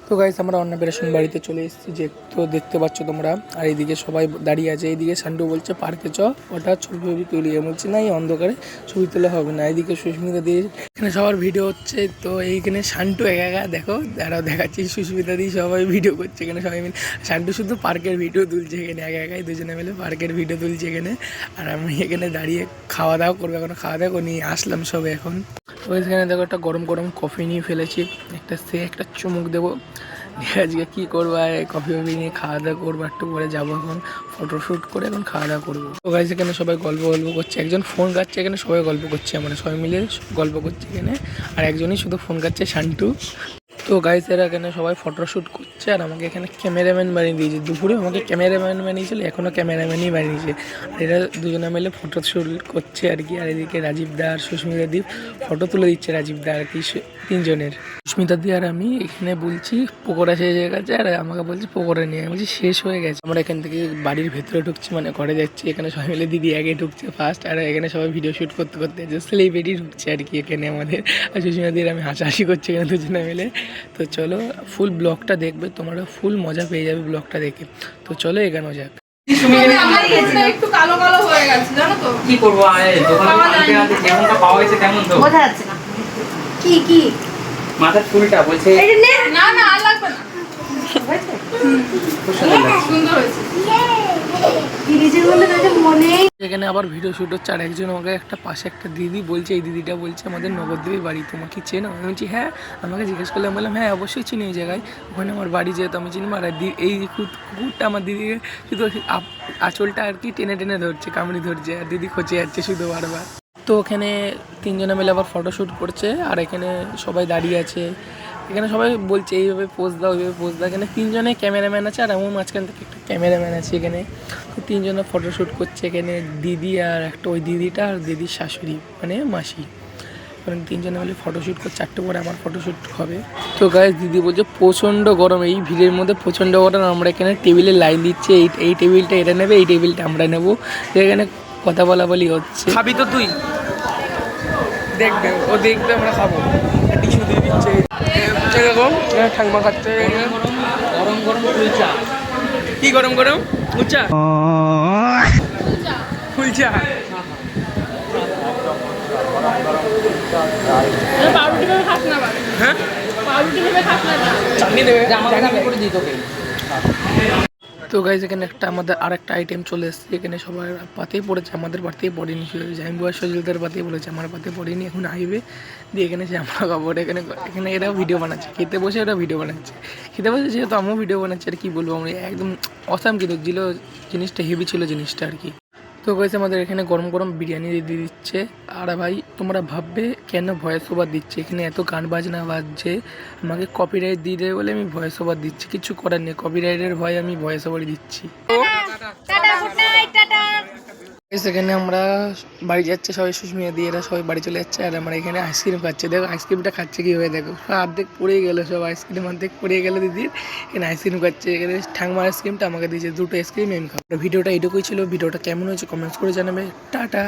তো গাইস আমরা অন্নপ্রাশন বাড়িতে চলে এসেছি, যে তো দেখতে পাচ্ছ তোমরা। আর এইদিকে সবাই দাঁড়িয়ে আছে। এইদিকে সান্টু বলছে পার্কে চ, ওটা ছবি তুলি। বলছে না এই অন্ধকারে ছবি তোলা হবে না। এইদিকে সুস্মিতা দিয়ে এখানে সবার ভিডিও হচ্ছে। তো এইখানে সান্টু একা একা দেখো, দাঁড়াও দেখাচ্ছি। সুস্মিতা দিয়ে সবাই ভিডিও করছে এখানে সবাই মিলে। সান্টু শুধু পার্কের ভিডিও তুলছে এখানে একা একাই, দুজনে মিলে পার্কের ভিডিও তুলছে এখানে। আর আমি এখানে দাঁড়িয়ে খাওয়া দাওয়া করবো। এখন খাওয়া দাওয়া নিয়ে আসলাম সবে এখন। তো এখানে দেখো একটা গরম গরম কফি নিয়ে ফেলেছি, একটা চুমুক দেবো। আজকে কী করবো, কফি নিয়ে খাওয়া দাওয়া করবো। একটু পরে যাবো এখন ফটোশ্যুট করে, এখন খাওয়া দাওয়া করবো। তো গাইস এখানে সবাই গল্প করছে, একজন ফোন কাটছে এখানে, সবাই গল্প করছে, মানে সবাই মিলে গল্প করছে এখানে। আর একজনই শুধু ফোন কাটছে, শান্টু। তো গাইস এরা এখানে সবাই ফটোশ্যুট করছে, আর আমাকে এখানে ক্যামেরাম্যান বানিয়ে দিয়েছে। দুপুরে আমাকে ক্যামেরাম্যান বানিয়েছিল, এখনও ক্যামেরাম্যানই বানিয়েছে। আর এরা দুজনে মিলে ফটোশ্যুট করছে আর কি। আর এদিকে রাজীব দা আর সুস্মিতা দি ফটো তুলে দিচ্ছে, রাজীব দা আর কি, তিনজনের। সুস্মিতা দি আর আমি এখানে বলছি পকোড়া শেষ হয়ে গেছে, আর আমাকে বলছি পকোড়া নিয়ে। আমি বলছি শেষ হয়ে গেছে। আমরা এখান থেকে বাড়ির ভেতরে ঢুকছি, মানে ঘরে যাচ্ছি। এখানে সবাই মিলে দিদি আগে ঢুকছে ফার্স্ট, আর এখানে সবাই ভিডিও শ্যুট করতে করতে সেলিব্রিটি ঢুকছে আর কি এখানে আমাদের। আর সুস্মিতা দির আমি হাসাহাসি করছি এখানে দুজনে মিলে। তো চলো ফুল ব্লগটা দেখবে, তোমরা ফুল মজা পেয়ে যাবে ব্লগটা দেখে। তো চলো এখানেও যাক। একটু কালো কালো হয়ে গেছে জানো তো, কি করবো যেমনটা পাওয়া গেছে তেমন তো বোঝা যাচ্ছে না। কি কি মাথার ফুলটা বলছে না না আর লাগবে না, সুন্দর হয়েছে। এখানে আবার ভিডিও শ্যুট হচ্ছে। আর একজন আমাকে একটা পাশে একটা দিদি বলছে, এই দিদিটা বলছে আমাদের নবদ্বীপের বাড়ি, তোমাকে চেনো? আমি বলছি হ্যাঁ। আমাকে জিজ্ঞেস করলে বললাম হ্যাঁ অবশ্যই চিনি এই জায়গায়, ওখানে আমার বাড়ি, যেহেতু আমি চিনি। আর এই কুকুরটা আমার দিদিকে শুধু আঁচলটা আর কি টেনে টেনে ধরছে, কামড়ি ধরছে, আর দিদি খোঁচে যাচ্ছে শুধু বারবার। তো ওখানে তিনজনে মিলে আবার ফটোশ্যুট করছে, আর এখানে সবাই দাঁড়িয়ে আছে। এখানে সবাই বলছে এইভাবে পোজ দাও, ওইভাবে পোজ দাও। এখানে তিনজনে ক্যামেরাম্যান আছে, আর আমার মাঝখান থেকে একটা ক্যামেরাম্যান আছে এখানে। তো তিনজনে ফটোশ্যুট করছে এখানে, দিদি আর একটা ওই দিদিটা আর দিদির শাশুড়ি মানে মাসি। কারণ তিনজনে মিলে ফটোশ্যুট করছে, 4টে পরে আমার ফটোশ্যুট হবে। তো গাইস দিদি বলছে প্রচণ্ড গরম, এই ভিড়ের মধ্যে প্রচণ্ড গরম। আমরা এখানে টেবিলে লাইন দিচ্ছে, এই টেবিলটা এটা নেবে, এই টেবিলটা আমরা নেবো। এখানে কথা বলি হচ্ছে। খাবি তো তুই? দেখবে ও দেখবে, আমরা খাবো। টিস্যু দিয়ে দিচ্ছে এরকম, ঠাকমা খাচ্ছে গরম গরম কুলচা। কি গরম গরম কুলচা? কুলচা হ্যাঁ, চাটনি দেবে করে দিই তোকে। তো গাইজ এখানে আমাদের আরেকটা আইটেম চলে এসেছে। এখানে সবার পাতেই পড়েছে, আমাদের পাতেই পড়েনি। জাইম্বুয়ার সজলদের পাতেই পড়েছে, আমার পাতে পড়েনি। এখন আইবে দিয়ে এখানে সে আমরা কাপড় এখানে এরাও ভিডিও বানাচ্ছে, খেতে বসে এরা ভিডিও বানাচ্ছে। খেতে বসে যেহেতু আমিও ভিডিও বানাচ্ছি, আর কি বলবো, আমরা একদম অসাম কিন্তু জিনিসটা হেভি ছিল জিনিসটা আর কি। তো গাইজ আমাদের এখানে গরম গরম বিরিয়ানি দিয়ে দিচ্ছে। আর ভাই তোমরা ভাববে কেন ভয়েস ওভার দিচ্ছে, এখানে এত গান বাজনা বাজছে, আমাকে কপিরাইট দিয়ে দেবে বলে আমি ভয়েস ওভার দিচ্ছি। কিছু করার নেই, কপিরাইটের ভয় আমি ভয়েস ওভারই দিচ্ছি। সেখানে আমরা বাড়ি যাচ্ছে সবাই, সুস্মিতা দিয়ে এরা সবাই বাড়ি চলে যাচ্ছে। আর আমরা এখানে আইসক্রিম খাচ্ছে। দেখো আইসক্রিমটা খাচ্ছে কীভাবে, দেখো অর্ধেক পড়ে গেলো, সব আইসক্রিম অর্ধেক পড়ে গেলো দিদির। এখানে আইসক্রিম খাচ্ছে, এখানে ঠাংমার আইসক্রিমটা আমাকে দিয়েছে 2টো আইসক্রিম আমি খাবো। ভিডিওটা এইটুকুই ছিল। ভিডিওটা কেমন হয়েছে কমেন্টস করে জানাবে। টাটা।